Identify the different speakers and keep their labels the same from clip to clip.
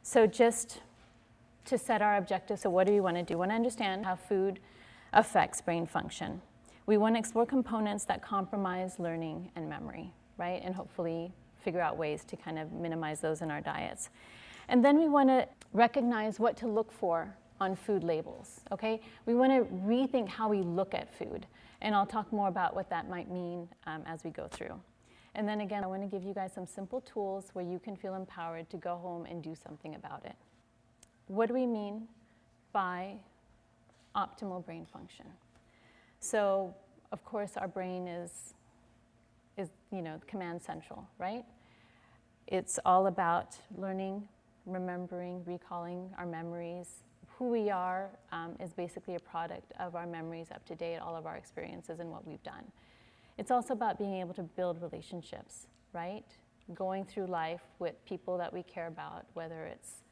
Speaker 1: So just to set our objectives, so what do we want to do? We want to understand how food affects brain function. We want to explore components that compromise learning and memory, right? And hopefully figure out ways to kind of minimize those in our diets. And then we want to recognize what to look for on food labels, okay? We want to rethink how we look at food. And I'll talk more about what that might mean as we go through. And then again, I want to give you guys some simple tools where you can feel empowered to go home and do something about it. What do we mean by optimal brain function? So, of course, our brain is command central, right? It's all about learning, remembering, recalling our memories. Who we are is basically a product of our memories up to date, all of our experiences and what we've done. It's also about being able to build relationships, right? Going through life with people that we care about, whether it's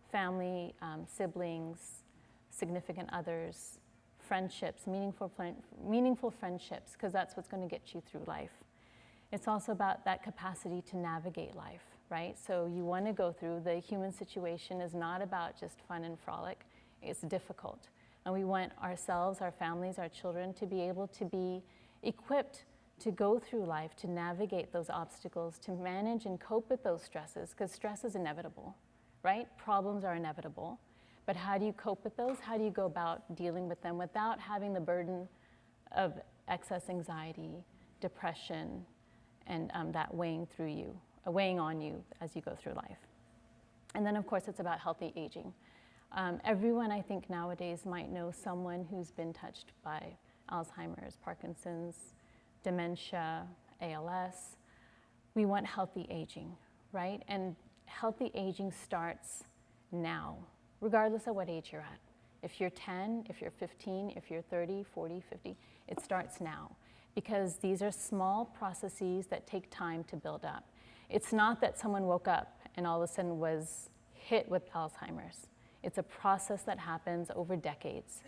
Speaker 1: family, siblings, significant others, friendships, meaningful friendships, because that's what's going to get you through life. It's also about that capacity to navigate life, right? So you want to go through, the human situation is not about just fun and frolic, it's difficult. And we want ourselves, our families, our children to be able to be equipped to go through life, to navigate those obstacles, to manage and cope with those stresses, because stress is inevitable, right? Problems are inevitable. But how do you cope with those? How do you go about dealing with them without having the burden of excess anxiety, depression, and that weighing on you as you go through life? And then, of course, it's about healthy aging. Everyone, I think, nowadays might know someone who's been touched by Alzheimer's, Parkinson's, dementia, ALS. We want healthy aging, right? And healthy aging starts now, regardless of what age you're at. If you're 10, if you're 15, if you're 30, 40, 50, it starts now. Because these are small processes that take time to build up. It's not that someone woke up and all of a sudden was hit with Alzheimer's. It's a process that happens over decades.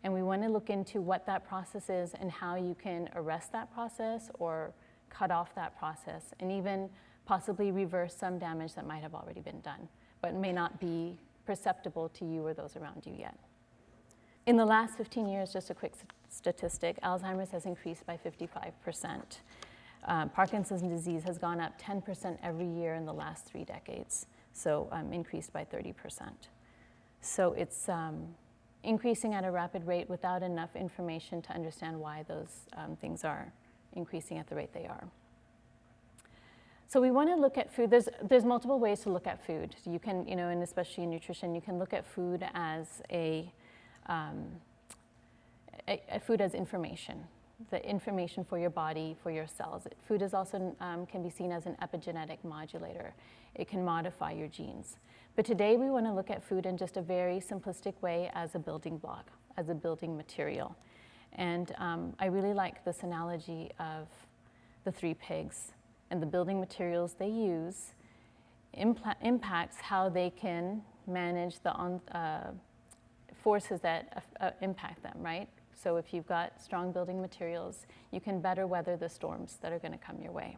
Speaker 1: And we want to look into what that process is and how you can arrest that process or cut off that process and even possibly reverse some damage that might have already been done, but may not be perceptible to you or those around you yet. In the last 15 years, just a quick statistic, Alzheimer's has increased by 55%. Parkinson's disease has gone up 10% every year in the last 3 decades, so increased by 30%. So it's increasing at a rapid rate without enough information to understand why those things are increasing at the rate they are. So we want to look at food. There's multiple ways to look at food. You can, and especially in nutrition, you can look at food as food as information, the information for your body, for your cells. Food is also can be seen as an epigenetic modulator. It can modify your genes. But today we want to look at food in just a very simplistic way as a building block, as a building material. And I really like this analogy of the 3 pigs. And the building materials they use impacts how they can manage the forces that impact them, right? So if you've got strong building materials, you can better weather the storms that are going to come your way.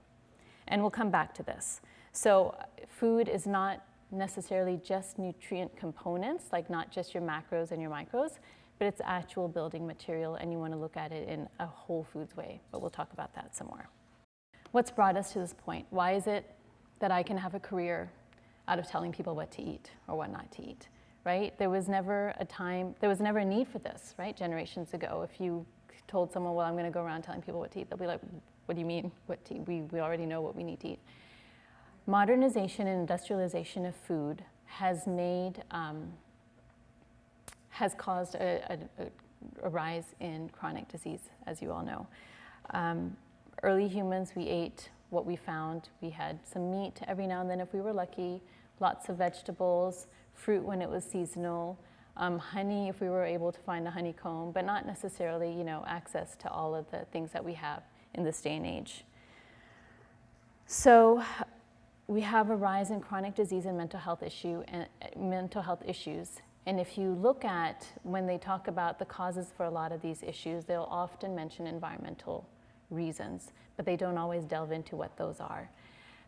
Speaker 1: And we'll come back to this. So food is not necessarily just nutrient components, like not just your macros and your micros, but it's actual building material, and you want to look at it in a whole foods way. But we'll talk about that some more. What's brought us to this point? Why is it that I can have a career out of telling people what to eat or what not to eat, right? There was never a need for this, right? Generations ago, if you told someone, well, I'm going to go around telling people what to eat, they'll be like, what do you mean, what to eat? We already know what we need to eat. Modernization and industrialization of food has caused a rise in chronic disease, as you all know. Early humans, we ate what we found. We had some meat every now and then if we were lucky, lots of vegetables, fruit when it was seasonal, honey if we were able to find a honeycomb, but not necessarily, access to all of the things that we have in this day and age. So we have a rise in chronic disease and mental health issues. And if you look at when they talk about the causes for a lot of these issues, they'll often mention environmental reasons, but they don't always delve into what those are.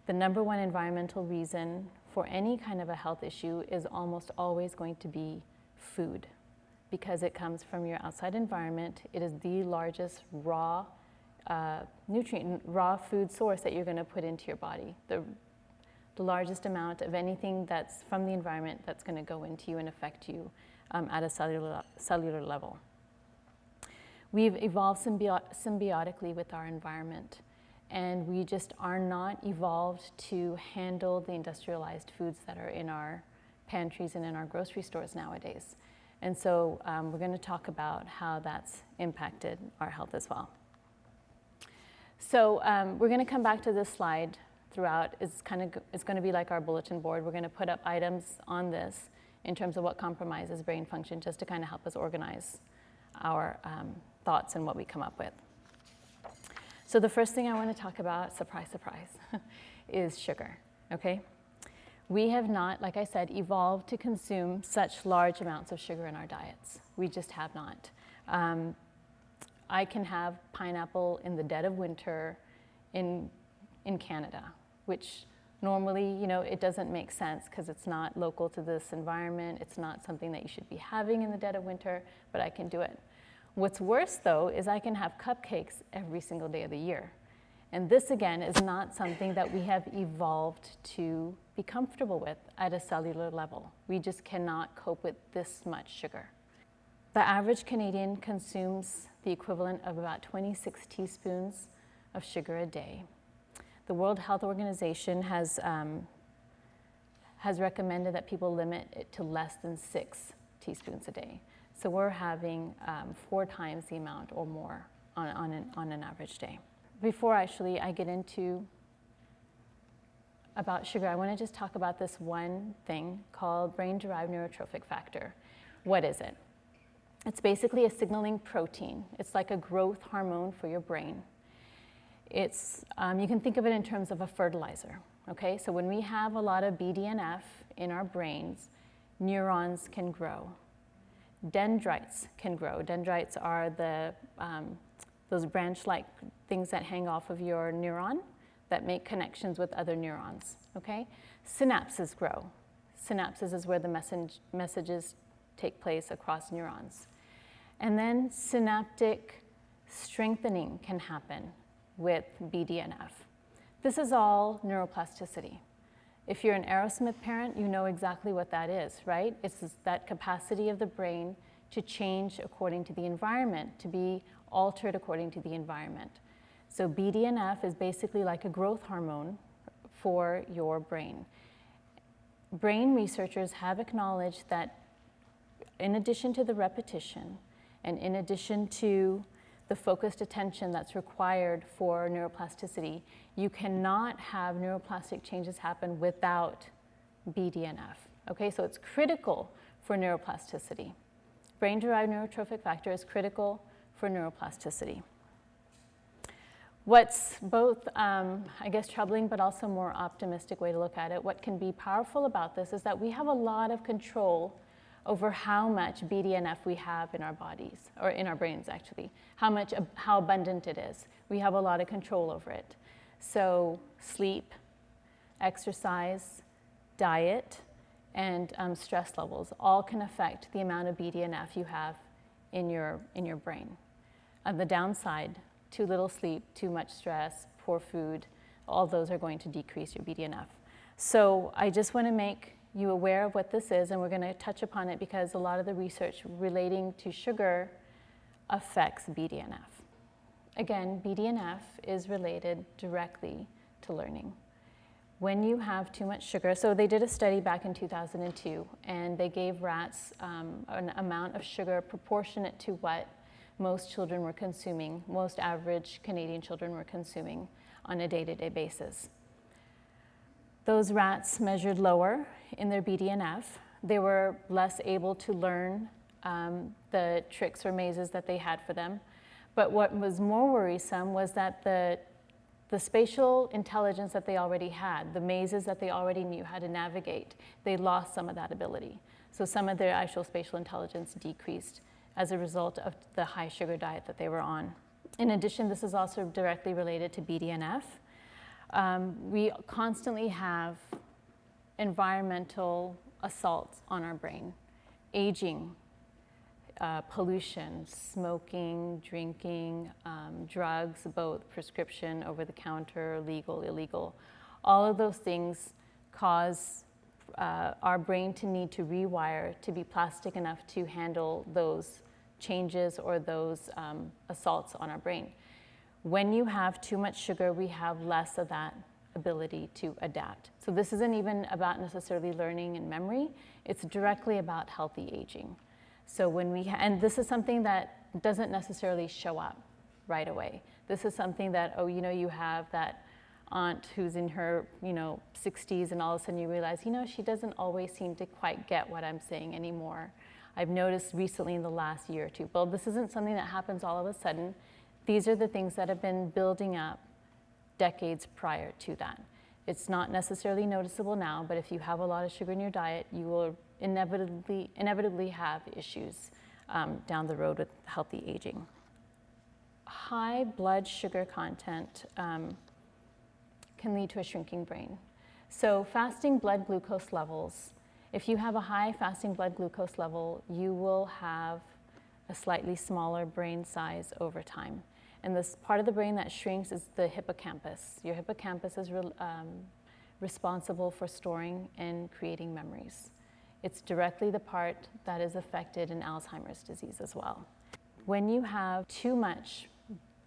Speaker 1: The number one environmental reason for any kind of a health issue is almost always going to be food, because it comes from your outside environment. It is the largest raw raw food source that you're going to put into your body. The largest amount of anything that's from the environment that's going to go into you and affect you at a cellular level. We've evolved symbiotically with our environment, and we just are not evolved to handle the industrialized foods that are in our pantries and in our grocery stores nowadays. And so we're going to talk about how that's impacted our health as well. So we're going to come back to this slide throughout. It's going to be like our bulletin board. We're going to put up items on this in terms of what compromises brain function, just to kind of help us organize our thoughts and what we come up with. So the first thing I want to talk about, surprise, surprise, is sugar, okay? We have not, like I said, evolved to consume such large amounts of sugar in our diets. We just have not. I can have pineapple in the dead of winter in Canada, which normally, you know, it doesn't make sense because it's not local to this environment. It's not something that you should be having in the dead of winter, but I can do it. What's worse, though, is I can have cupcakes every single day of the year. And this, again, is not something that we have evolved to be comfortable with at a cellular level. We just cannot cope with this much sugar. The average Canadian consumes the equivalent of about 26 teaspoons of sugar a day. The World Health Organization has recommended that people limit it to less than 6 teaspoons a day. So we're having 4 times the amount or more on an average day. Before actually I get into about sugar, I want to just talk about this one thing called brain-derived neurotrophic factor. What is it? It's basically a signaling protein. It's like a growth hormone for your brain. It's, you can think of it in terms of a fertilizer, okay? So when we have a lot of BDNF in our brains, neurons can grow. Dendrites can grow. Dendrites are those branch-like things that hang off of your neuron that make connections with other neurons, okay? Synapses grow. Synapses is where the messages take place across neurons. And then synaptic strengthening can happen with BDNF. This is all neuroplasticity. If you're an Aerosmith parent, you know exactly what that is, right? It's that capacity of the brain to change according to the environment, to be altered according to the environment. So BDNF is basically like a growth hormone for your brain. Brain researchers have acknowledged that in addition to the repetition and in addition to the focused attention that's required for neuroplasticity, you cannot have neuroplastic changes happen without BDNF. Okay, so it's critical for neuroplasticity. Brain-derived neurotrophic factor is critical for neuroplasticity. What's both, I guess, troubling but also more optimistic way to look at it, what can be powerful about this is that we have a lot of control over how much BDNF we have in our bodies, or in our brains actually, how abundant it is. We have a lot of control over it. So sleep, exercise, diet, and stress levels all can affect the amount of BDNF you have in your brain. On the downside, too little sleep, too much stress, poor food, all those are going to decrease your BDNF. So I just want to make you aware of what this is, and we're going to touch upon it because a lot of the research relating to sugar affects BDNF. Again, BDNF is related directly to learning. When you have too much sugar, so they did a study back in 2002, and they gave rats an amount of sugar proportionate to what most children were consuming, most average Canadian children were consuming on a day-to-day basis. Those rats measured lower in their BDNF. They were less able to learn the tricks or mazes that they had for them. But what was more worrisome was that the spatial intelligence that they already had, the mazes that they already knew how to navigate, they lost some of that ability. So some of their actual spatial intelligence decreased as a result of the high sugar diet that they were on. In addition, this is also directly related to BDNF. We constantly have environmental assaults on our brain, aging, pollution, smoking, drinking, drugs, both prescription, over-the-counter, legal, illegal. All of those things cause our brain to need to rewire to be plastic enough to handle those changes or those assaults on our brain. When you have too much sugar, we have less of that ability to adapt. So this isn't even about necessarily learning and memory, it's directly about healthy aging. So when we, and this is something that doesn't necessarily show up right away. This is something that, oh, you have that aunt who's in her, 60s, and all of a sudden you realize, she doesn't always seem to quite get what I'm saying anymore. I've noticed recently in the last year or two. Well, this isn't something that happens all of a sudden. These are the things that have been building up decades prior to that. It's not necessarily noticeable now, but if you have a lot of sugar in your diet, you will inevitably have issues down the road with healthy aging. High blood sugar content can lead to a shrinking brain. So fasting blood glucose levels, if you have a high fasting blood glucose level, you will have a slightly smaller brain size over time. And this part of the brain that shrinks is the hippocampus. Your hippocampus is responsible for storing and creating memories. It's directly the part that is affected in Alzheimer's disease as well. When you have too much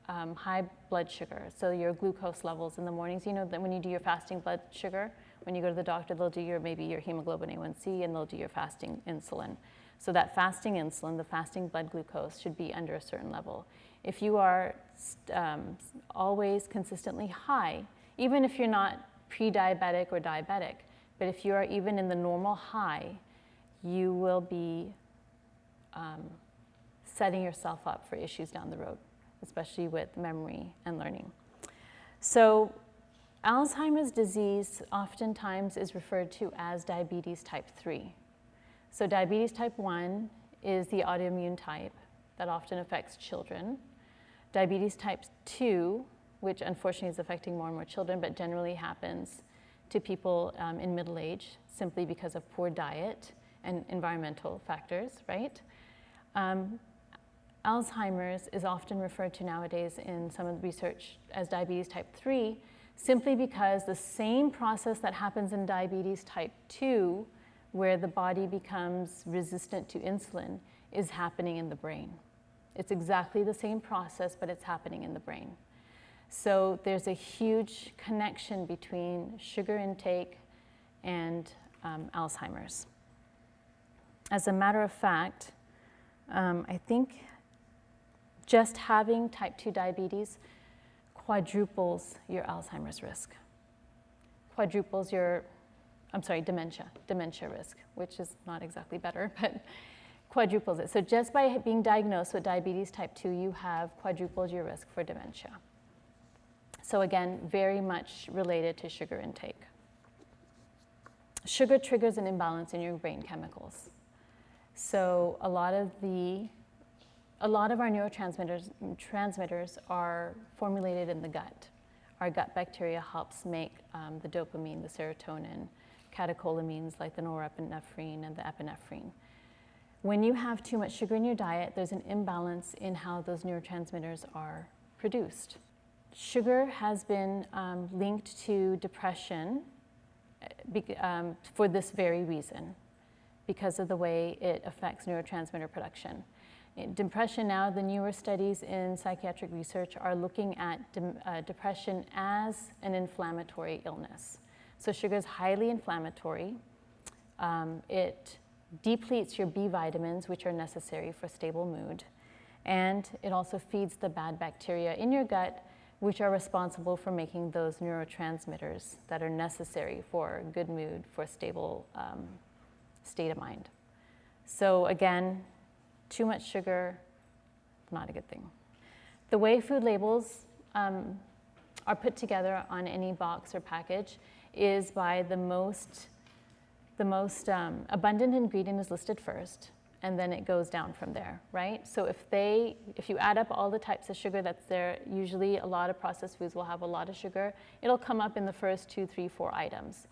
Speaker 1: high blood sugar, so your glucose levels in the mornings, that when you do your fasting blood sugar, when you go to the doctor, they'll do maybe your hemoglobin A1C and they'll do your fasting insulin. So that fasting insulin, the fasting blood glucose, should be under a certain level. If you are always consistently high, even if you're not pre-diabetic or diabetic, but if you are even in the normal high, you will be setting yourself up for issues down the road, especially with memory and learning. So Alzheimer's disease oftentimes is referred to as diabetes type 3. So diabetes type 1 is the autoimmune type that often affects children. Diabetes type 2, which unfortunately is affecting more and more children, but generally happens to people in middle age simply because of poor diet and environmental factors, right? Alzheimer's is often referred to nowadays in some of the research as diabetes type 3, simply because the same process that happens in diabetes type 2, where the body becomes resistant to insulin, is happening in the brain. It's exactly the same process, but it's happening in the brain. So there's a huge connection between sugar intake and Alzheimer's. As a matter of fact, I think just having type 2 diabetes quadruples your Alzheimer's risk. Quadruples your, dementia risk, which is not exactly better, but quadruples it. So just by being diagnosed with diabetes type 2, you have quadrupled your risk for dementia. So again, very much related to sugar intake. Sugar triggers an imbalance in your brain chemicals. So a lot of our neurotransmitters are formulated in the gut. Our gut bacteria helps make the dopamine, the serotonin, catecholamines like the norepinephrine and the epinephrine. When you have too much sugar in your diet, there's an imbalance in how those neurotransmitters are produced. Sugar has been linked to depression for this very reason, because of the way it affects neurotransmitter production. In depression now, the newer studies in psychiatric research are looking at depression as an inflammatory illness. So sugar is highly inflammatory. It depletes your B vitamins, which are necessary for stable mood. And it also feeds the bad bacteria in your gut, which are responsible for making those neurotransmitters that are necessary for good mood, for stable state of mind. So again, too much sugar, not a good thing. The way food labels are put together on any box or package is by the most abundant ingredient is listed first, and then it goes down from there, right? So if you add up all the types of sugar that's there, usually a lot of processed foods will have a lot of sugar. It'll come up in the first 2, 3, 4 items.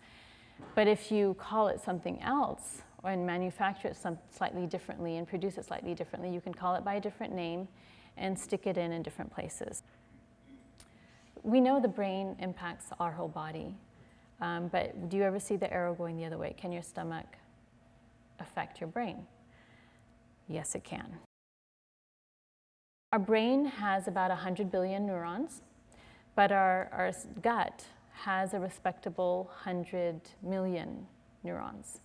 Speaker 1: But if you call it something else and manufacture it slightly differently and produce it slightly differently, you can call it by a different name and stick it in different places. We know the brain impacts our whole body, but do you ever see the arrow going the other way? Can your stomach affect your brain? Yes, it can. Our brain has about 100 billion neurons, but our gut has a respectable 100 million neurons,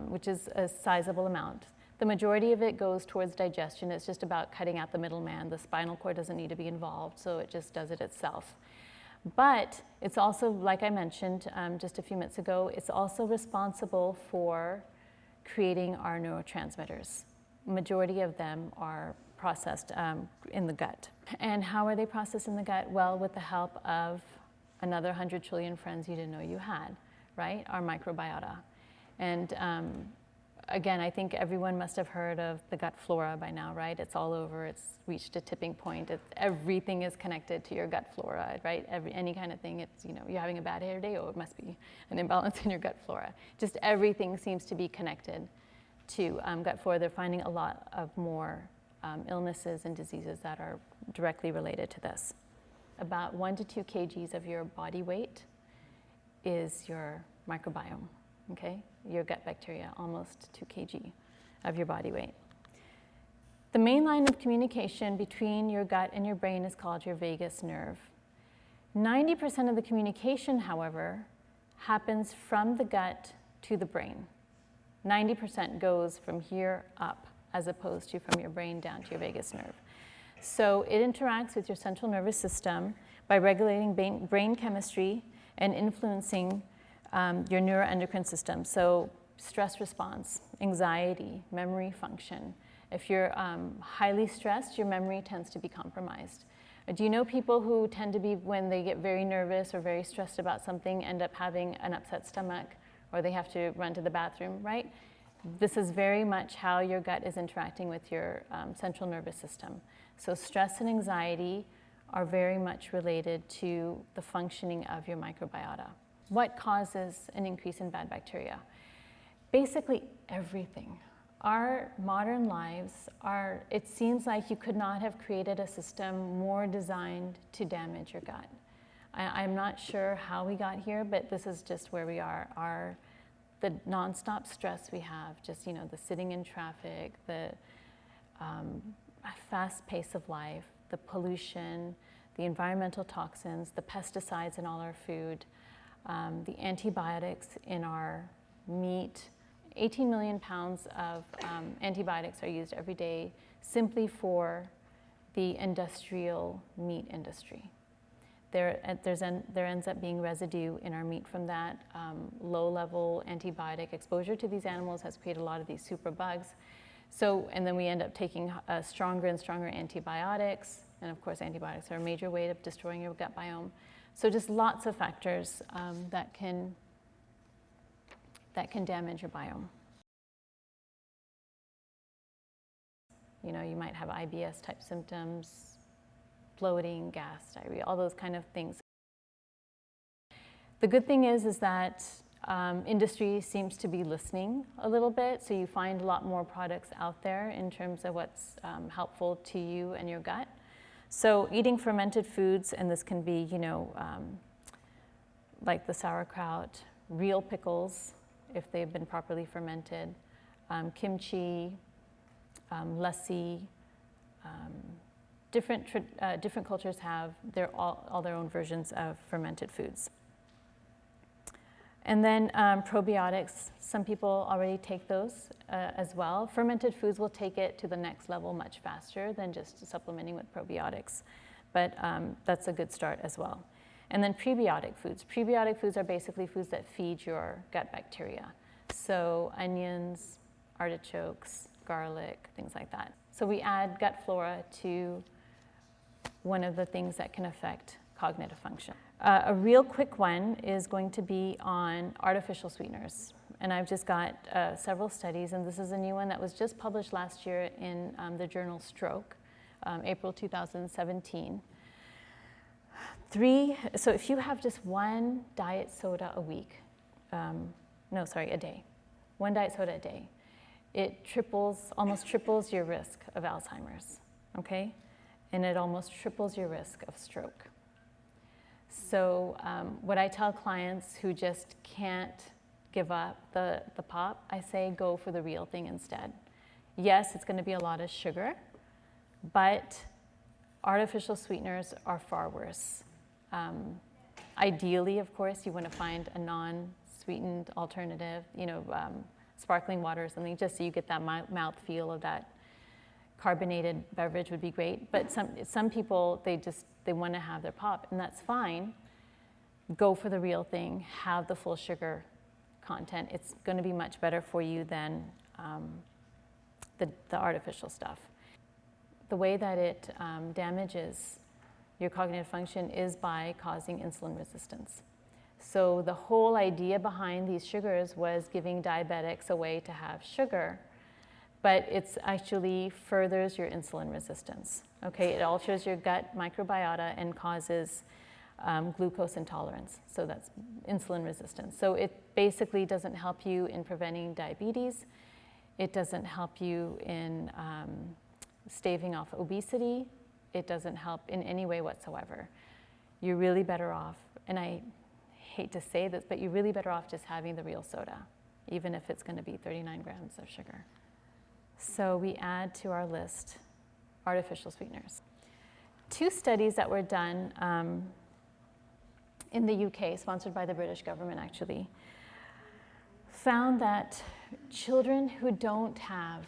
Speaker 1: which is a sizable amount. The majority of it goes towards digestion. It's just about cutting out the middleman. The spinal cord doesn't need to be involved, so it just does it itself. But it's also, like I mentioned just a few minutes ago, it's also responsible for creating our neurotransmitters. Majority of them are processed in the gut. And how are they processed in the gut? Well, with the help of another 100 trillion friends you didn't know you had, right? Our microbiota. And again, I think everyone must have heard of the gut flora by now, right? It's all over. It's reached a tipping point. Everything is connected to your gut flora, right? Any kind of thing. It's, you're having a bad hair day, oh, it must be an imbalance in your gut flora. Just everything seems to be connected to gut flora. They're finding a lot of more illnesses and diseases that are directly related to this. About 1 to 2 kgs of your body weight is your microbiome, okay? Your gut bacteria, almost 2 kg of your body weight. The main line of communication between your gut and your brain is called your vagus nerve. 90% of the communication, however, happens from the gut to the brain. 90% goes from here up, as opposed to from your brain down to your vagus nerve. So it interacts with your central nervous system by regulating brain chemistry and influencing your neuroendocrine system. So stress response, anxiety, memory function. If you're highly stressed, your memory tends to be compromised. Do you know people who tend to be, when they get very nervous or very stressed about something, end up having an upset stomach, or they have to run to the bathroom, right? This is very much how your gut is interacting with your central nervous system. So stress and anxiety are very much related to the functioning of your microbiota. What causes an increase in bad bacteria? Basically everything. Our modern lives are, it seems like you could not have created a system more designed to damage your gut. I'm not sure how we got here, but this is just where we are. The nonstop stress we have, just the sitting in traffic, the fast pace of life, the pollution, the environmental toxins, the pesticides in all our food, the antibiotics in our meat. 18 million pounds of antibiotics are used every day simply for the industrial meat industry. There ends up being residue in our meat from that. Low-level antibiotic exposure to these animals has created a lot of these super bugs. So, and then we end up taking stronger and stronger antibiotics. And of course, antibiotics are a major way of destroying your gut biome. So just lots of factors that can damage your biome. You might have IBS-type symptoms, bloating, gas, diarrhea, all those kind of things. The good thing is that industry seems to be listening a little bit, so you find a lot more products out there in terms of what's helpful to you and your gut. So eating fermented foods, and this can be, like the sauerkraut, real pickles, if they've been properly fermented, kimchi, lassi. Different cultures have all their own versions of fermented foods. And then probiotics, some people already take those as well. Fermented foods will take it to the next level much faster than just supplementing with probiotics. But that's a good start as well. And then prebiotic foods. Prebiotic foods are basically foods that feed your gut bacteria. So onions, artichokes, garlic, things like that. So we add gut flora to one of the things that can affect cognitive function. A real quick one is going to be on artificial sweeteners. And I've just got several studies, and this is a new one that was just published last year in the journal Stroke, April 2017. So if you have just one diet soda a week, a day. One diet soda a day. It almost triples your risk of Alzheimer's, okay? And it almost triples your risk of stroke. So what I tell clients who just can't give up the pop, I say go for the real thing instead. Yes, it's going to be a lot of sugar, but artificial sweeteners are far worse. Ideally, of course, you want to find a non-sweetened alternative, sparkling water or something, just so you get that mouth feel of that carbonated beverage would be great. But some people, they want to have their pop, and that's fine. Go for the real thing, have the full sugar content. It's going to be much better for you than the artificial stuff. The way that it damages your cognitive function is by causing insulin resistance. So the whole idea behind these sugars was giving diabetics a way to have sugar, but it's actually furthers your insulin resistance. Okay, it alters your gut microbiota and causes glucose intolerance, so that's insulin resistance. So it basically doesn't help you in preventing diabetes. It doesn't help you in staving off obesity. It doesn't help in any way whatsoever. You're really better off, and I hate to say this, but you're really better off just having the real soda, even if it's going to be 39 grams of sugar. So we add to our list artificial sweeteners. 2 studies that were done in the UK, sponsored by the British government actually, found that children who don't have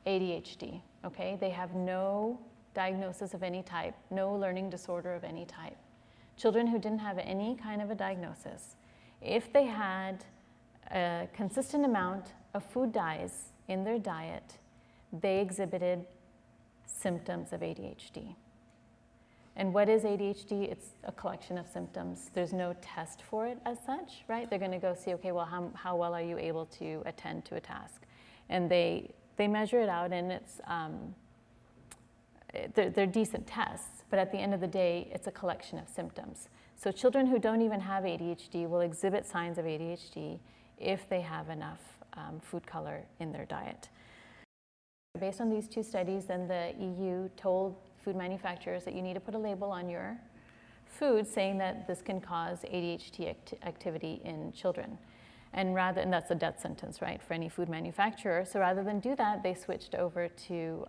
Speaker 1: ADHD, okay, they have no diagnosis of any type, no learning disorder of any type. Children who didn't have any kind of a diagnosis, if they had a consistent amount of food dyes in their diet, they exhibited symptoms of ADHD. And what is ADHD? It's a collection of symptoms. There's no test for it as such, right? They're going to go see, okay, well, how well are you able to attend to a task? And they measure it out, and it's they're decent tests, but at the end of the day, it's a collection of symptoms. So children who don't even have ADHD will exhibit signs of ADHD if they have enough food color in their diet. Based on these 2 studies, then the EU told food manufacturers that you need to put a label on your food saying that this can cause ADHD activity in children. And that's a death sentence, right, for any food manufacturer. So rather than do that, they switched over to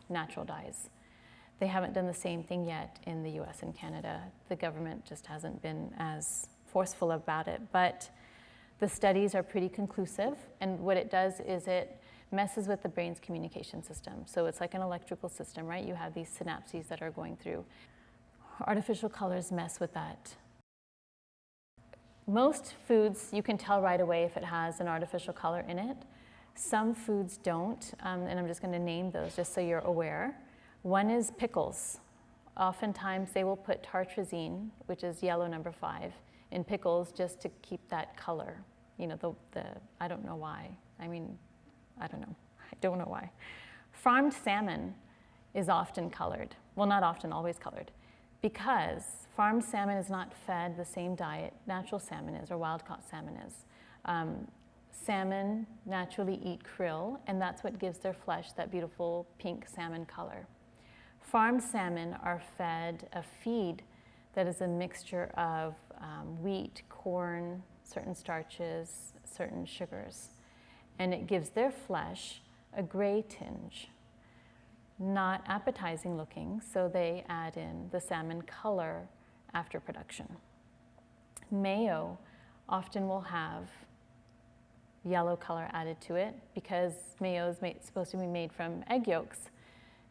Speaker 1: natural dyes. They haven't done the same thing yet in the US and Canada. The government just hasn't been as forceful about it. But the studies are pretty conclusive, and what it does is it messes with the brain's communication system. So it's like an electrical system, right? You have these synapses that are going through. Artificial colors mess with that. Most foods, you can tell right away if it has an artificial color in it. Some foods don't, and I'm just going to name those just so you're aware. One is pickles. Oftentimes they will put tartrazine, which is yellow number 5, in pickles just to keep that color. I don't know why. I don't know why. Farmed salmon is often colored. Well, not often, always colored. Because farmed salmon is not fed the same diet natural salmon is or wild-caught salmon is. Salmon naturally eat krill, and that's what gives their flesh that beautiful pink salmon color. Farmed salmon are fed a feed that is a mixture of wheat, corn, certain starches, certain sugars, and it gives their flesh a gray tinge. Not appetizing looking, so they add in the salmon color after production. Mayo often will have yellow color added to it because mayo is supposed to be made from egg yolks,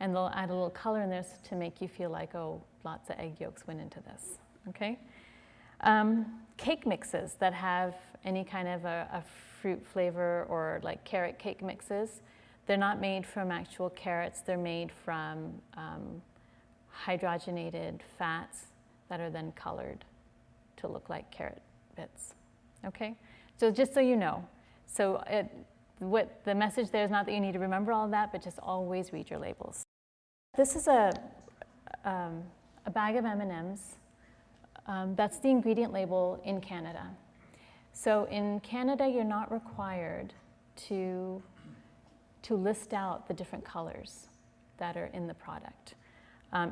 Speaker 1: and they'll add a little color in there to make you feel like, oh, lots of egg yolks went into this, okay? Cake mixes that have any kind of a fruit flavor, or like carrot cake mixes, they're not made from actual carrots, they're made from hydrogenated fats that are then colored to look like carrot bits, okay? So just so you know. So what the message there is not that you need to remember all of that, but just always read your labels. This is a bag of M&Ms. That's the ingredient label in Canada. So in Canada, you're not required to list out the different colors that are in the product,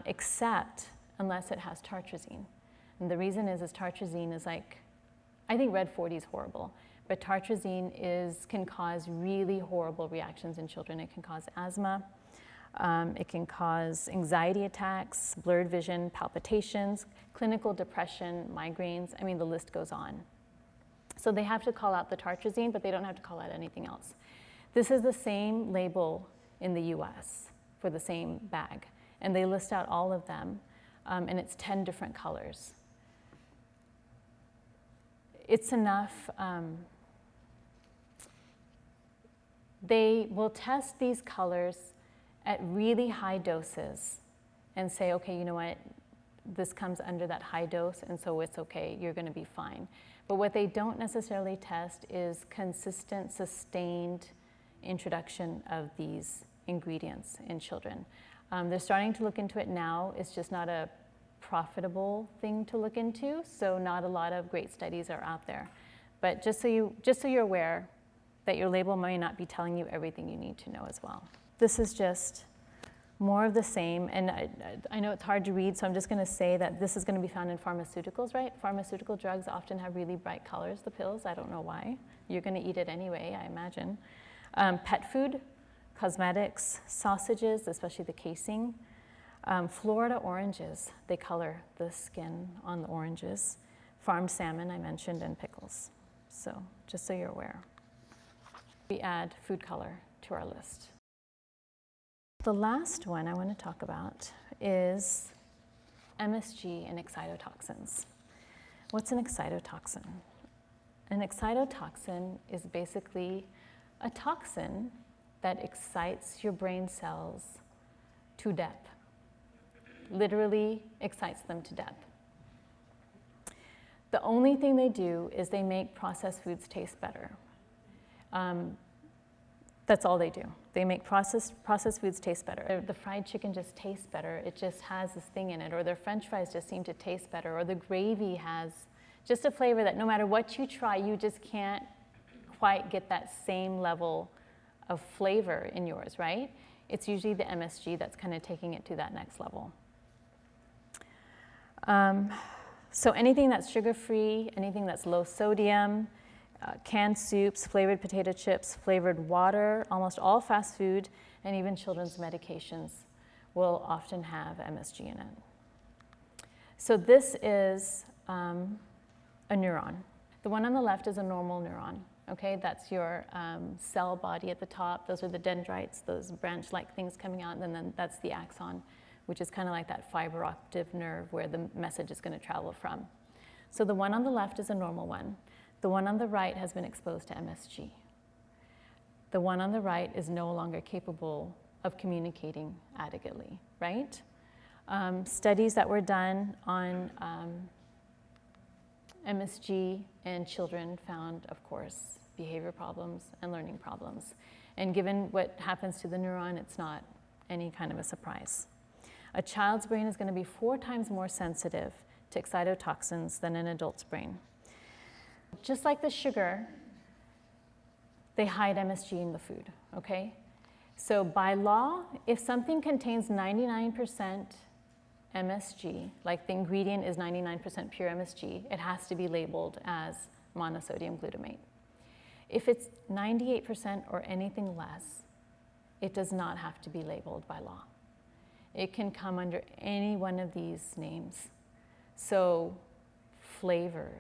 Speaker 1: except unless it has tartrazine. And the reason is tartrazine is like, I think red 40 is horrible, but tartrazine can cause really horrible reactions in children. It can cause asthma, it can cause anxiety attacks, blurred vision, palpitations, clinical depression, migraines. I mean, the list goes on. So they have to call out the tartrazine, but they don't have to call out anything else. This is the same label in the US for the same bag, and they list out all of them, and it's 10 different colors. It's enough. They will test these colors at really high doses and say, okay, you know what, this comes under that high dose, and so it's okay, you're going to be fine. But what they don't necessarily test is consistent, sustained introduction of these ingredients in children. They're starting to look into it now. It's just not a profitable thing to look into, so not a lot of great studies are out there. But just so you're aware that your label may not be telling you everything you need to know as well. This is just more of the same, and I know it's hard to read, so I'm just going to say that this is going to be found in pharmaceuticals, right? Pharmaceutical drugs often have really bright colors, the pills. I don't know why. You're going to eat it anyway, I imagine. Pet food, cosmetics, sausages, especially the casing. Florida oranges, they color the skin on the oranges. Farmed salmon, I mentioned, and pickles. So just so you're aware. We add food color to our list. The last one I want to talk about is MSG and excitotoxins. What's an excitotoxin? An excitotoxin is basically a toxin that excites your brain cells to death. Literally excites them to death. The only thing they do is they make processed foods taste better. That's all they do. They make processed foods taste better. The fried chicken just tastes better. It just has this thing in it. Or their French fries just seem to taste better. Or the gravy has just a flavor that no matter what you try, you just can't quite get that same level of flavor in yours, right? It's usually the MSG that's kind of taking it to that next level. So anything that's sugar-free, anything that's low sodium, canned soups, flavored potato chips, flavored water, almost all fast food, and even children's medications will often have MSG in it. So this is a neuron. The one on the left is a normal neuron, okay? That's your cell body at the top. Those are the dendrites, those branch-like things coming out, and then that's the axon, which is kind of like that fiber optic nerve where the message is going to travel from. So the one on the left is a normal one. The one on the right has been exposed to MSG. The one on the right is no longer capable of communicating adequately, right? Studies that were done on MSG in children found, of course, behavior problems and learning problems. And given what happens to the neuron, it's not any kind of a surprise. A child's brain is going to be 4 times more sensitive to excitotoxins than an adult's brain. Just like the sugar, they hide MSG in the food, okay? So by law, if something contains 99% MSG, like the ingredient is 99% pure MSG, it has to be labeled as monosodium glutamate. If it's 98% or anything less, it does not have to be labeled by law. It can come under any one of these names. So flavor,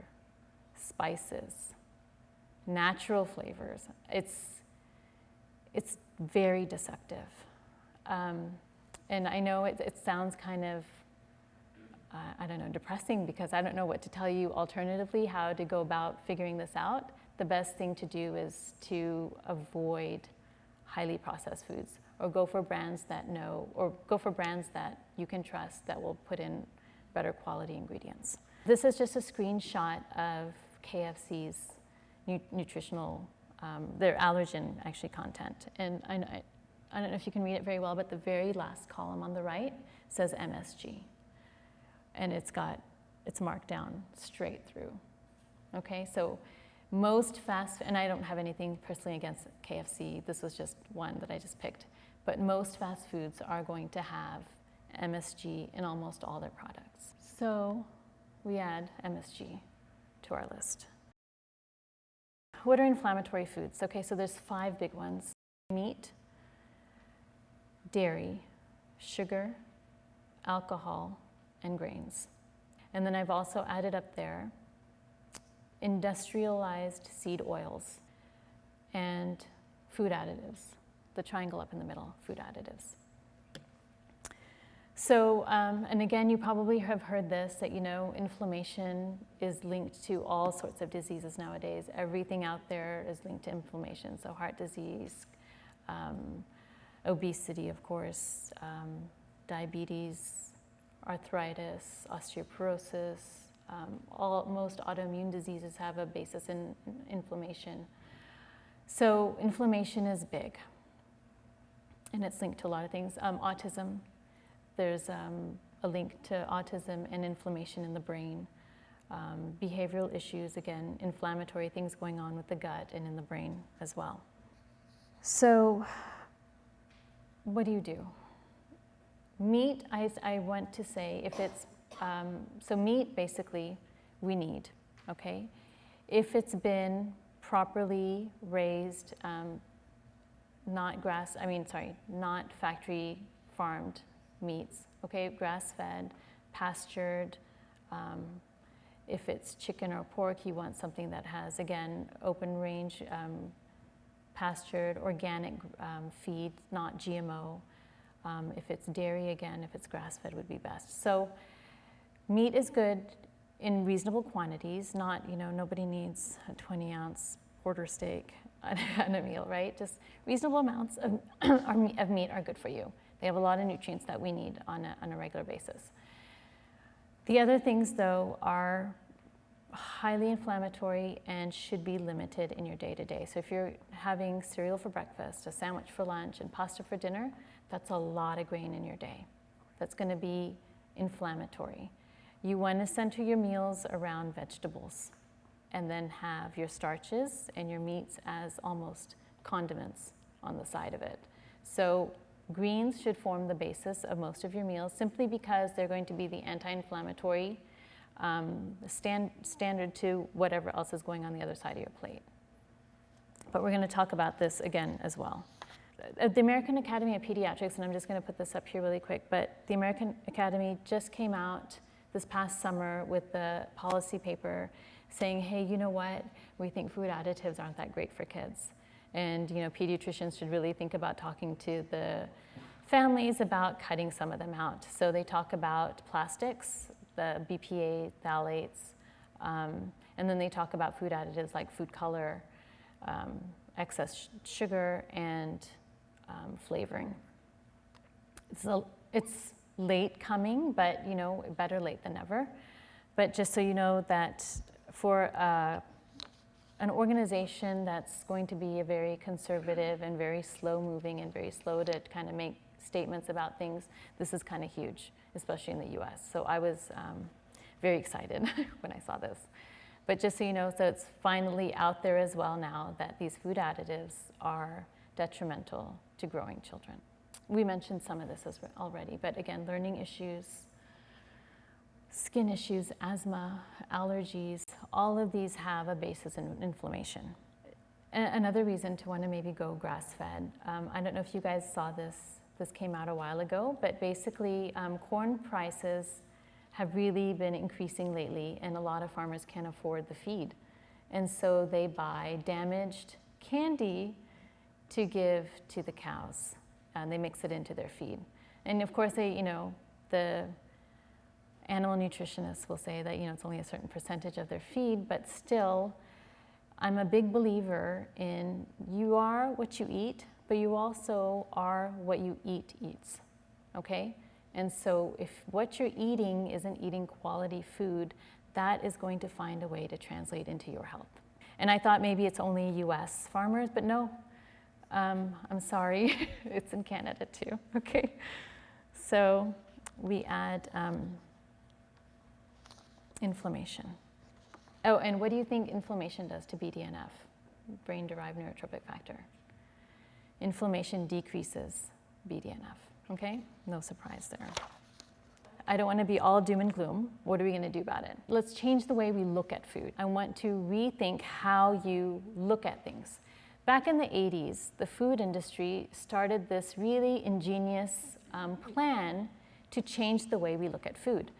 Speaker 1: spices, natural flavors, it's very deceptive. And I know it sounds kind of, I don't know, depressing, because I don't know what to tell you alternatively how to go about figuring this out. The best thing to do is to avoid highly processed foods, or go for brands that you can trust that will put in better quality ingredients. This is just a screenshot of KFC's nutritional, their allergen actually content. And I don't know if you can read it very well, but the very last column on the right says MSG. And it's marked down straight through. Okay, so Most fast, and I don't have anything personally against KFC, this was just one that I just picked, but most fast foods are going to have MSG in almost all their products. So we add MSG to our list. What are inflammatory foods? Okay, so there's 5 big ones: meat, dairy, sugar, alcohol, and grains. And then I've also added up there industrialized seed oils and food additives, the triangle up in the middle, food additives. So, and again, you probably have heard this, that, you know, inflammation is linked to all sorts of diseases nowadays. Everything out there is linked to inflammation. So heart disease, obesity, of course, diabetes, arthritis, osteoporosis, most autoimmune diseases have a basis in inflammation. So inflammation is big, and it's linked to a lot of things. Autism, there's a link to autism and inflammation in the brain. Behavioral issues, again, inflammatory things going on with the gut and in the brain as well. So what do you do? Meat, I want to say, if it's, so meat basically we need, okay? If it's been properly raised, not factory farmed meats, okay? Grass-fed, pastured. If it's chicken or pork, you want something that has, again, open range, pastured, organic feed, not GMO. If it's dairy, again, if it's grass-fed would be best. So meat is good in reasonable quantities, not, you know, nobody needs a 20-ounce quarter steak on a meal, right? Just reasonable amounts of meat are good for you. They have a lot of nutrients that we need on a regular basis. The other things, though, are highly inflammatory and should be limited in your day-to-day. So if you're having cereal for breakfast, a sandwich for lunch, and pasta for dinner, that's a lot of grain in your day. That's going to be inflammatory. You want to center your meals around vegetables, and then have your starches and your meats as almost condiments on the side of it. So greens should form the basis of most of your meals, simply because they're going to be the anti-inflammatory standard to whatever else is going on the other side of your plate. But we're going to talk about this again as well. The American Academy of Pediatrics, and I'm just going to put this up here really quick, but the American Academy just came out this past summer with the policy paper saying, hey, you know what, we think food additives aren't that great for kids. And, you know, pediatricians should really think about talking to the families about cutting some of them out. So they talk about plastics, the BPA, phthalates, and then they talk about food additives like food color, excess sugar, and flavoring. It's late coming, but, you know, better late than never. But just so you know that for an organization that's going to be a very conservative and very slow moving and very slow to kind of make statements about things, this is kind of huge, especially in the US. So I was very excited when I saw this. But just so you know, so it's finally out there as well now that these food additives are detrimental to growing children. We mentioned some of this already, but again, learning issues, skin issues, asthma, allergies, all of these have a basis in inflammation. Another reason to want to maybe go grass-fed, I don't know if you guys saw this, this came out a while ago, but basically corn prices have really been increasing lately, and a lot of farmers can't afford the feed. And so they buy damaged candy to give to the cows, and they mix it into their feed. And of course, they, you know, the animal nutritionists will say that, you know, it's only a certain percentage of their feed, but still, I'm a big believer in you are what you eat, but you also are what you eat eats, okay? And so if what you're eating isn't eating quality food, that is going to find a way to translate into your health. And I thought maybe it's only US farmers, but no, I'm sorry, it's in Canada too, okay? So we add inflammation. Oh, and what do you think inflammation does to BDNF, brain-derived neurotrophic factor? Inflammation decreases BDNF, okay? No surprise there. I don't want to be all doom and gloom. What are we going to do about it? Let's change the way we look at food. I want to rethink how you look at things. Back in the 80s, the food industry started this really ingenious plan to change the way we look at food.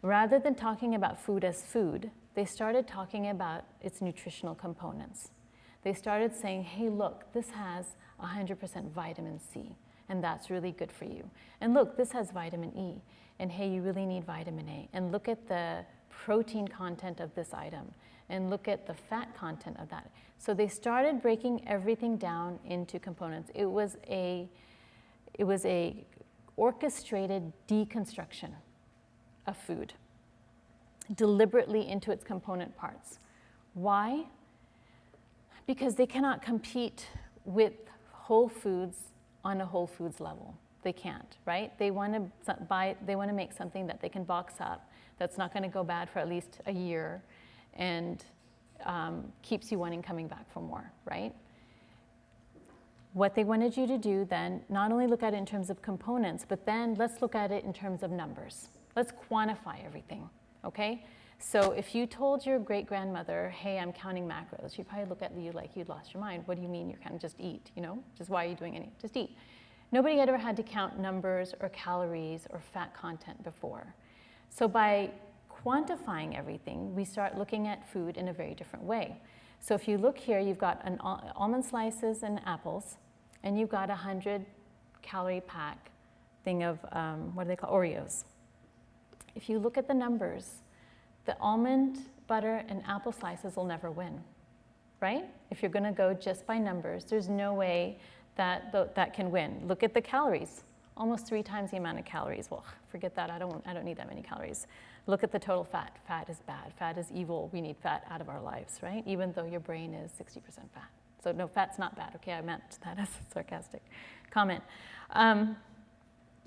Speaker 1: Rather than talking about food as food, they started talking about its nutritional components. They started saying, hey, look, this has 100% vitamin C, and that's really good for you. And look, this has vitamin E, and hey, you really need vitamin A. And look at the protein content of this item, and look at the fat content of that. So they started breaking everything down into components. It was a orchestrated deconstruction of food, deliberately into its component parts. Why? Because they cannot compete with whole foods on a whole foods level. They can't, right? They want to make something that they can box up, that's not going to go bad for at least a year, and keeps you wanting coming back for more, right? What they wanted you to do then, not only look at it in terms of components, but then let's look at it in terms of numbers. Let's quantify everything, okay? So if you told your great-grandmother, hey, I'm counting macros, she'd probably look at you like you'd lost your mind. What do you mean you're counting? Just eat, you know? Just why are you doing anything? Just eat. Nobody had ever had to count numbers or calories or fat content before. So by quantifying everything, we start looking at food in a very different way. So if you look here, you've got almond slices and apples, and you've got 100-calorie pack thing of, what do they call, Oreos. If you look at the numbers, the almond butter and apple slices will never win, right? If you're gonna go just by numbers, there's no way that can win. Look at the calories, almost 3 times the amount of calories. Well, forget that, I don't need that many calories. Look at the total fat. Fat is bad, fat is evil, we need fat out of our lives, right? Even though your brain is 60% fat. So no, fat's not bad, okay? I meant that as a sarcastic comment. And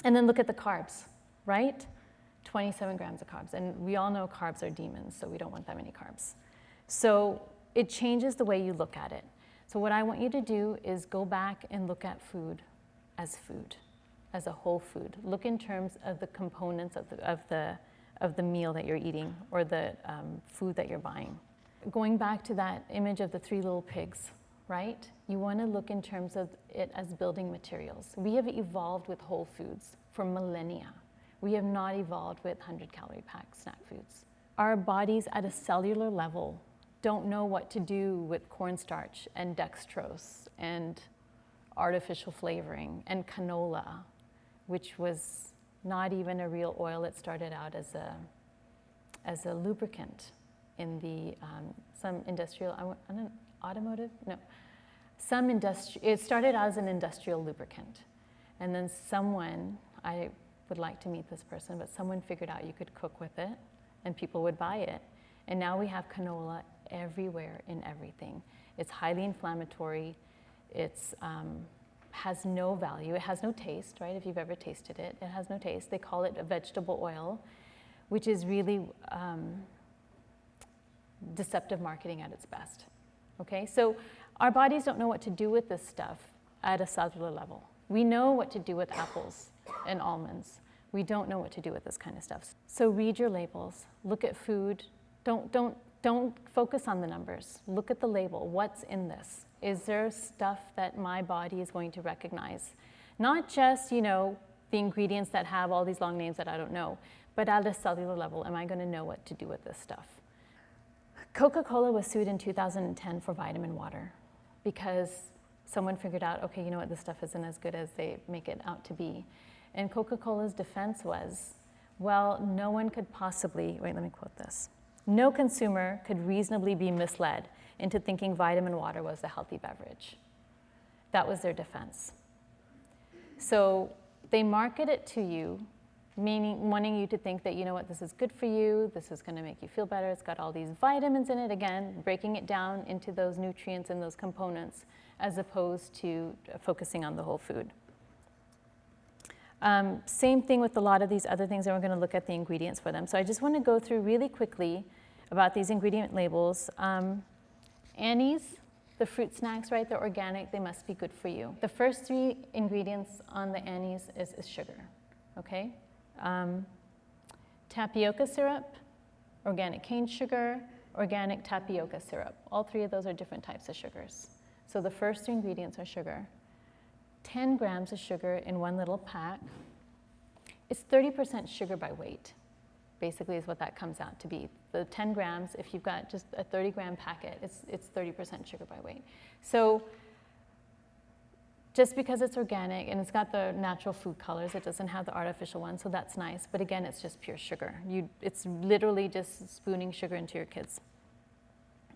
Speaker 1: then look at the carbs, right? 27 grams of carbs, and we all know carbs are demons, so we don't want that many carbs. So it changes the way you look at it. So what I want you to do is go back and look at food, as a whole food. Look in terms of the components of the meal that you're eating, or the food that you're buying. Going back to that image of the 3 little pigs, right? You want to look in terms of it as building materials. We have evolved with whole foods for millennia. We have not evolved with 100-calorie packed snack foods. Our bodies at a cellular level don't know what to do with cornstarch and dextrose and artificial flavoring and canola, which was not even a real oil. It started out as a lubricant in the some industrial, automotive? No. It started out as an industrial lubricant. And then someone, I would like to meet this person, but someone figured out you could cook with it and people would buy it. And now we have canola everywhere in everything. It's highly inflammatory. It's has no value. It has no taste, right? If you've ever tasted it, it has no taste. They call it a vegetable oil, which is really deceptive marketing at its best. Okay, so our bodies don't know what to do with this stuff at a cellular level. We know what to do with apples and almonds. We don't know what to do with this kind of stuff. So read your labels. Look at food. Don't focus on the numbers. Look at the label. What's in this? Is there stuff that my body is going to recognize? Not just, you know, the ingredients that have all these long names that I don't know, but at a cellular level, am I going to know what to do with this stuff? Coca-Cola was sued in 2010 for vitamin water because someone figured out, okay, you know what, this stuff isn't as good as they make it out to be. And Coca-Cola's defense was, well, no one could possibly, wait, let me quote this. No consumer could reasonably be misled into thinking vitamin water was a healthy beverage. That was their defense. So they market it to you, meaning wanting you to think that, you know what, this is good for you, this is gonna make you feel better, it's got all these vitamins in it, again, breaking it down into those nutrients and those components, as opposed to focusing on the whole food. Same thing with a lot of these other things, and we're gonna look at the ingredients for them. So I just wanna go through really quickly about these ingredient labels. Annie's, the fruit snacks, right, they're organic, they must be good for you. The first 3 ingredients on the Annie's is sugar, okay? Tapioca syrup, organic cane sugar, organic tapioca syrup. All 3 of those are different types of sugars. So the first 3 ingredients are sugar. 10 grams of sugar in one little pack. It's 30% sugar by weight, basically is what that comes out to be. The 10 grams, if you've got just a 30-gram packet, it's 30% sugar by weight. So just because it's organic and it's got the natural food colors, it doesn't have the artificial ones, so that's nice. But again, it's just pure sugar. It's literally just spooning sugar into your kids.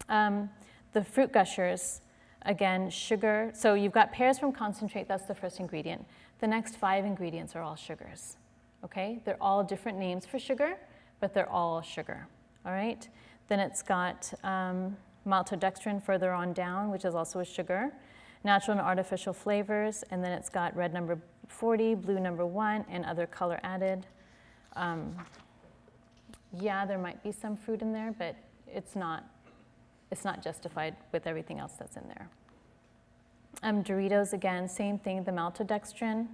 Speaker 1: The fruit gushers, again, sugar. So you've got pears from concentrate, that's the first ingredient. The next 5 ingredients are all sugars, okay? They're all different names for sugar, but they're all sugar, all right? Then it's got maltodextrin further on down, which is also a sugar. Natural and artificial flavors, and then it's got red number 40, blue number 1, and other color added. Yeah, there might be some fruit in there, but it's not justified with everything else that's in there. Doritos, again, same thing, the maltodextrin.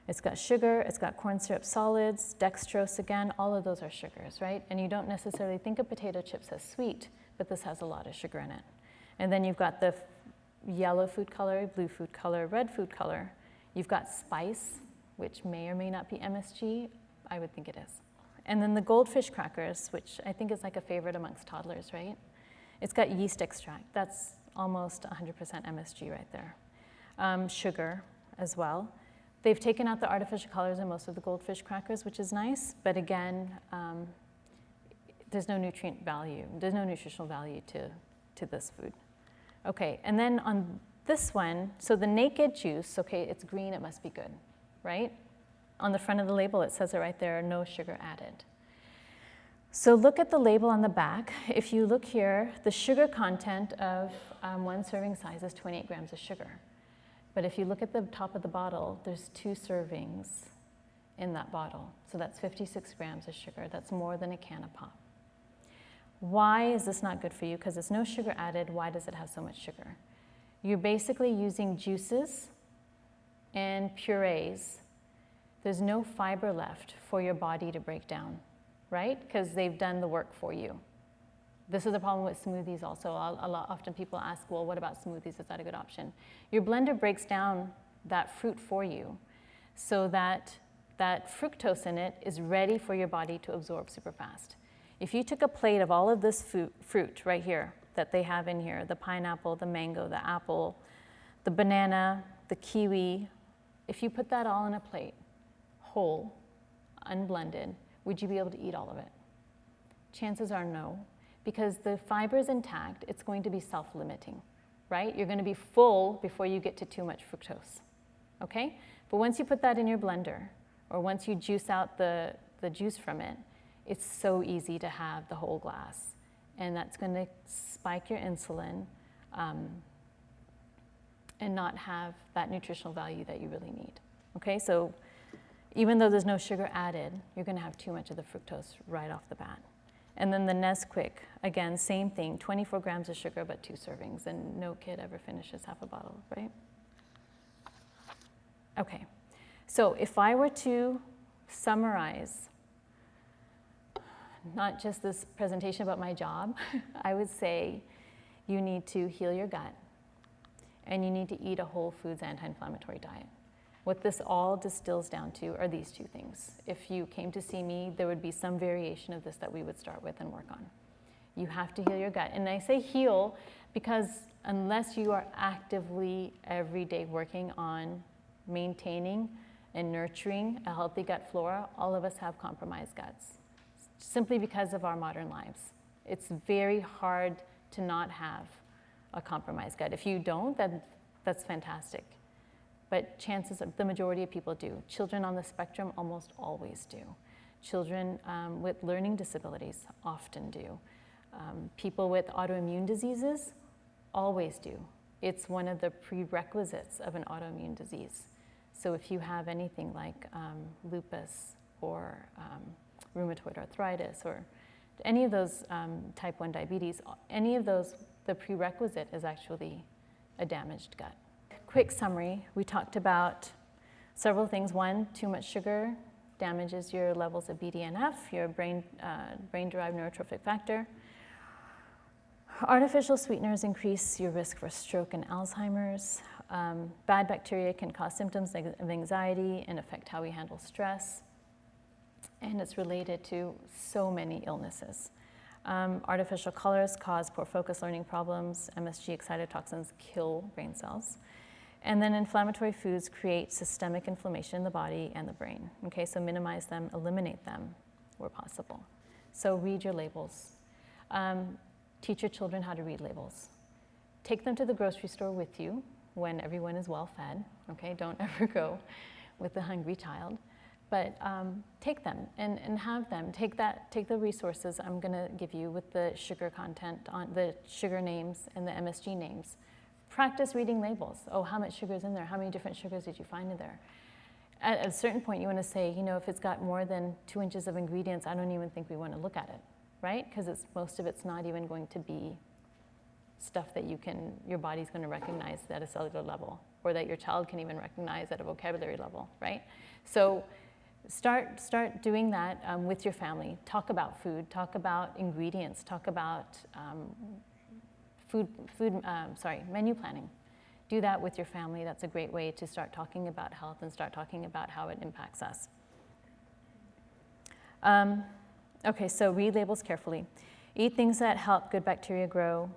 Speaker 1: It's got sugar, it's got corn syrup solids, dextrose again, all of those are sugars, right? And you don't necessarily think of potato chips as sweet, but this has a lot of sugar in it. And then you've got the yellow food color, blue food color, red food color. You've got spice, which may or may not be MSG. I would think it is. And then the goldfish crackers, which I think is like a favorite amongst toddlers, right? It's got yeast extract. That's almost 100% MSG right there. Sugar as well. They've taken out the artificial colors in most of the goldfish crackers, which is nice. But again, there's no nutrient value. There's no nutritional value to this food. Okay, and then on this one, so the naked juice, okay, it's green, it must be good, right? On the front of the label, it says it right there, no sugar added. So look at the label on the back. If you look here, the sugar content of 1 serving size is 28 grams of sugar. But if you look at the top of the bottle, there's 2 servings in that bottle. So that's 56 grams of sugar. That's more than a can of pop. Why is this not good for you? Because there's no sugar added. Why does it have so much sugar? You're basically using juices and purees. There's no fiber left for your body to break down, right? Because they've done the work for you. This is the problem with smoothies also. Often people ask, well, what about smoothies? Is that a good option? Your blender breaks down that fruit for you so that that fructose in it is ready for your body to absorb super fast. If you took a plate of all of this fruit right here that they have in here, the pineapple, the mango, the apple, the banana, the kiwi, if you put that all in a plate, whole, unblended, would you be able to eat all of it? Chances are no, because the fiber is intact, it's going to be self-limiting, right? You're going to be full before you get to too much fructose, okay? But once you put that in your blender, or once you juice out the juice from it, it's so easy to have the whole glass. And that's going to spike your insulin and not have that nutritional value that you really need. Okay, so even though there's no sugar added, you're going to have too much of the fructose right off the bat. And then the Nesquik, again, same thing, 24 grams of sugar, but 2 servings, and no kid ever finishes half a bottle, right? Okay, so if I were to summarize not just this presentation about my job, I would say you need to heal your gut and you need to eat a whole foods anti-inflammatory diet. What this all distills down to are these 2 things. If you came to see me, there would be some variation of this that we would start with and work on. You have to heal your gut. And I say heal because unless you are actively every day working on maintaining and nurturing a healthy gut flora, all of us have compromised guts, simply because of our modern lives. It's very hard to not have a compromised gut. If you don't, then that's fantastic. But chances are, the majority of people do. Children on the spectrum almost always do. Children with learning disabilities often do. People with autoimmune diseases always do. It's one of the prerequisites of an autoimmune disease. So if you have anything like lupus or rheumatoid arthritis or any of those type 1 diabetes, any of those, the prerequisite is actually a damaged gut. Quick summary, we talked about several things. One, too much sugar damages your levels of BDNF, your brain-derived neurotrophic factor. Artificial sweeteners increase your risk for stroke and Alzheimer's. Bad bacteria can cause symptoms of anxiety and affect how we handle stress. And it's related to so many illnesses. Artificial colors cause poor focus, learning problems. MSG excitotoxins kill brain cells. And then inflammatory foods create systemic inflammation in the body and the brain. Okay, so minimize them, eliminate them where possible. So read your labels. Teach your children how to read labels. Take them to the grocery store with you when everyone is well fed. Okay, don't ever go with a hungry child. But take them and have them. Take the resources I'm gonna give you with the sugar content, on the sugar names and the MSG names. Practice reading labels. Oh, how much sugar is in there? How many different sugars did you find in there? At a certain point, you wanna say, you know, if it's got more than 2 inches of ingredients, I don't even think we wanna look at it, right? Because most of it's not even going to be stuff that your body's gonna recognize at a cellular level, or that your child can even recognize at a vocabulary level, right? So start doing that with your family. Talk about food, talk about ingredients, talk about menu planning. Do that with your family. That's a great way to start talking about health and start talking about how it impacts us. Okay, so read labels carefully. Eat things that help good bacteria grow,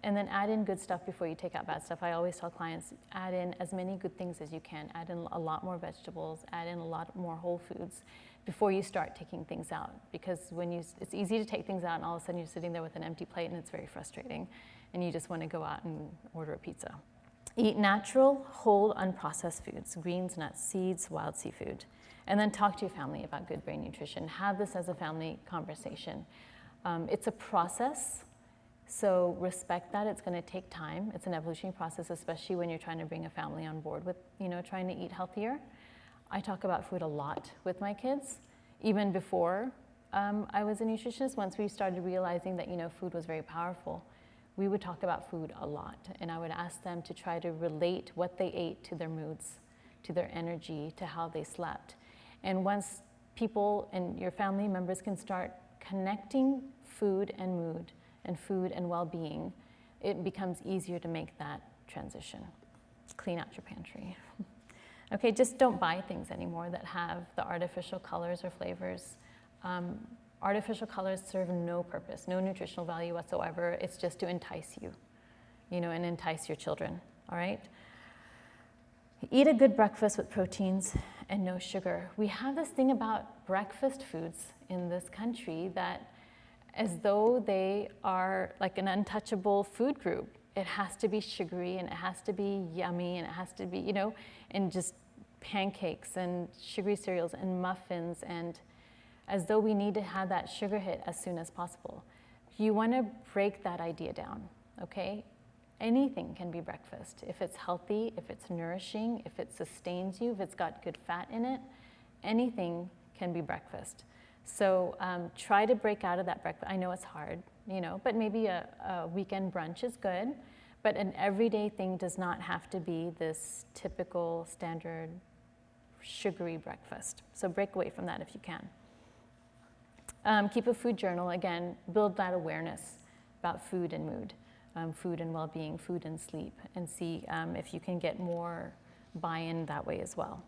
Speaker 1: and then add in good stuff before you take out bad stuff. I always tell clients, add in as many good things as you can. Add in a lot more vegetables, add in a lot more whole foods before you start taking things out. Because it's easy to take things out and all of a sudden you're sitting there with an empty plate and it's very frustrating. And you just want to go out and order a pizza. Eat natural, whole, unprocessed foods, greens, nuts, seeds, wild seafood. And then talk to your family about good brain nutrition. Have this as a family conversation. It's a process. So respect that. It's going to take time. It's an evolutionary process, especially when you're trying to bring a family on board with, trying to eat healthier. I talk about food a lot with my kids, even before I was a nutritionist. Once we started realizing that, food was very powerful, we would talk about food a lot. And I would ask them to try to relate what they ate to their moods, to their energy, to how they slept. And once people and your family members can start connecting food and mood, and food and well-being, it becomes easier to make that transition. Clean out your pantry. Okay, just don't buy things anymore that have the artificial colors or flavors. Artificial colors serve no purpose, no nutritional value whatsoever. It's just to entice you, and entice your children, all right? Eat a good breakfast with proteins and no sugar. We have this thing about breakfast foods in this country that as though they are like an untouchable food group. It has to be sugary and it has to be yummy and it has to be, and just pancakes and sugary cereals and muffins, and as though we need to have that sugar hit as soon as possible. You want to break that idea down, okay? Anything can be breakfast. If it's healthy, if it's nourishing, if it sustains you, if it's got good fat in it, anything can be breakfast. So try to break out of that breakfast. I know it's hard, but maybe a weekend brunch is good. But an everyday thing does not have to be this typical standard sugary breakfast. So break away from that if you can. Keep a food journal. Again, build that awareness about food and mood, food and well-being, food and sleep, and see if you can get more buy-in that way as well.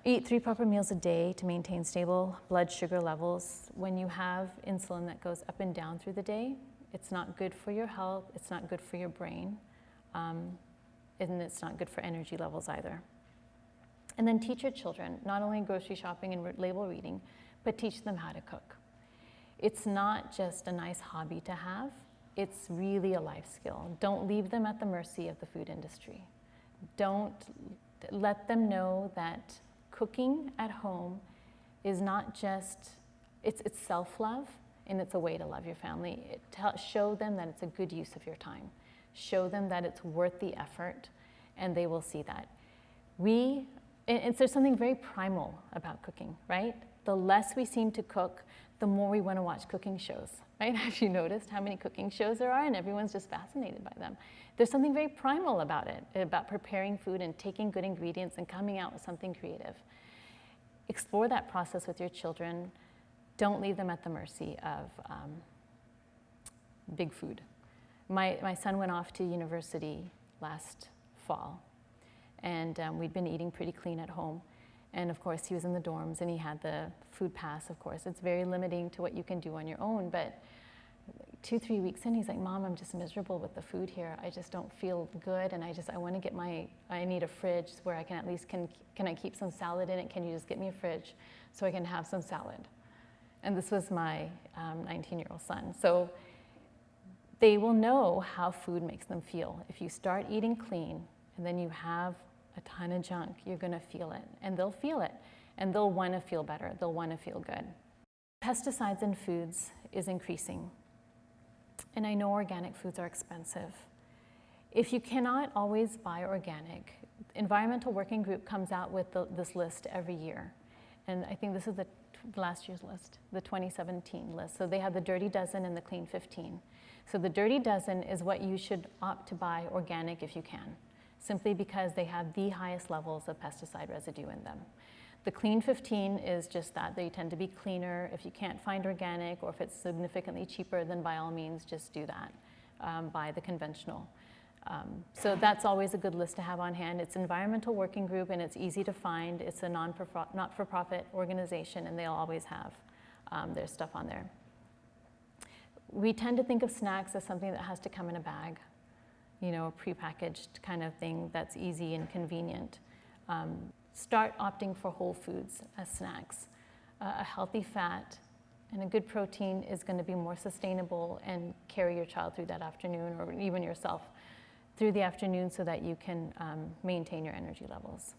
Speaker 1: Eat 3 proper meals a day to maintain stable blood sugar levels. When you have insulin that goes up and down through the day, it's not good for your health, it's not good for your brain, and it's not good for energy levels either. And then teach your children, not only grocery shopping and label reading, but teach them how to cook. It's not just a nice hobby to have, it's really a life skill. Don't leave them at the mercy of the food industry. Don't let them know that cooking at home is not just, it's self-love, and it's a way to love your family. Show them that it's a good use of your time. Show them that it's worth the effort, and they will see that. There's something very primal about cooking, right? The less we seem to cook, the more we want to watch cooking shows, right? Have you noticed how many cooking shows there are, and everyone's just fascinated by them? There's something very primal about it, about preparing food and taking good ingredients and coming out with something creative. Explore that process with your children. Don't leave them at the mercy of big food. My son went off to university last fall, and we'd been eating pretty clean at home. And of course, he was in the dorms and he had the food pass, of course. It's very limiting to what you can do on your own, but 2-3 weeks in, he's like, Mom, I'm just miserable with the food here. I just don't feel good, and I want to get I need a fridge where I can at least, can I keep some salad in it? Can you just get me a fridge so I can have some salad? And this was my 19-year-old son. So they will know how food makes them feel. If you start eating clean and then you have a ton of junk, you're gonna feel it, and they'll feel it, and they'll wanna feel better, they'll wanna feel good. Pesticides in foods is increasing, and I know organic foods are expensive. If you cannot always buy organic, Environmental Working Group comes out with this list every year, and I think this is the last year's list, the 2017 list. So they have the Dirty Dozen and the Clean 15. So the Dirty Dozen is what you should opt to buy organic if you can, simply because they have the highest levels of pesticide residue in them. The Clean 15 is just that. They tend to be cleaner. If you can't find organic, or if it's significantly cheaper, then by all means just do that. Buy the conventional. So that's always a good list to have on hand. It's Environmental Working Group, and it's easy to find. It's a not-for-profit organization, and they'll always have their stuff on there. We tend to think of snacks as something that has to come in a bag, you know, a prepackaged kind of thing that's easy and convenient. Start opting for whole foods as snacks. A healthy fat and a good protein is going to be more sustainable and carry your child through that afternoon, or even yourself through the afternoon, so that you can maintain your energy levels.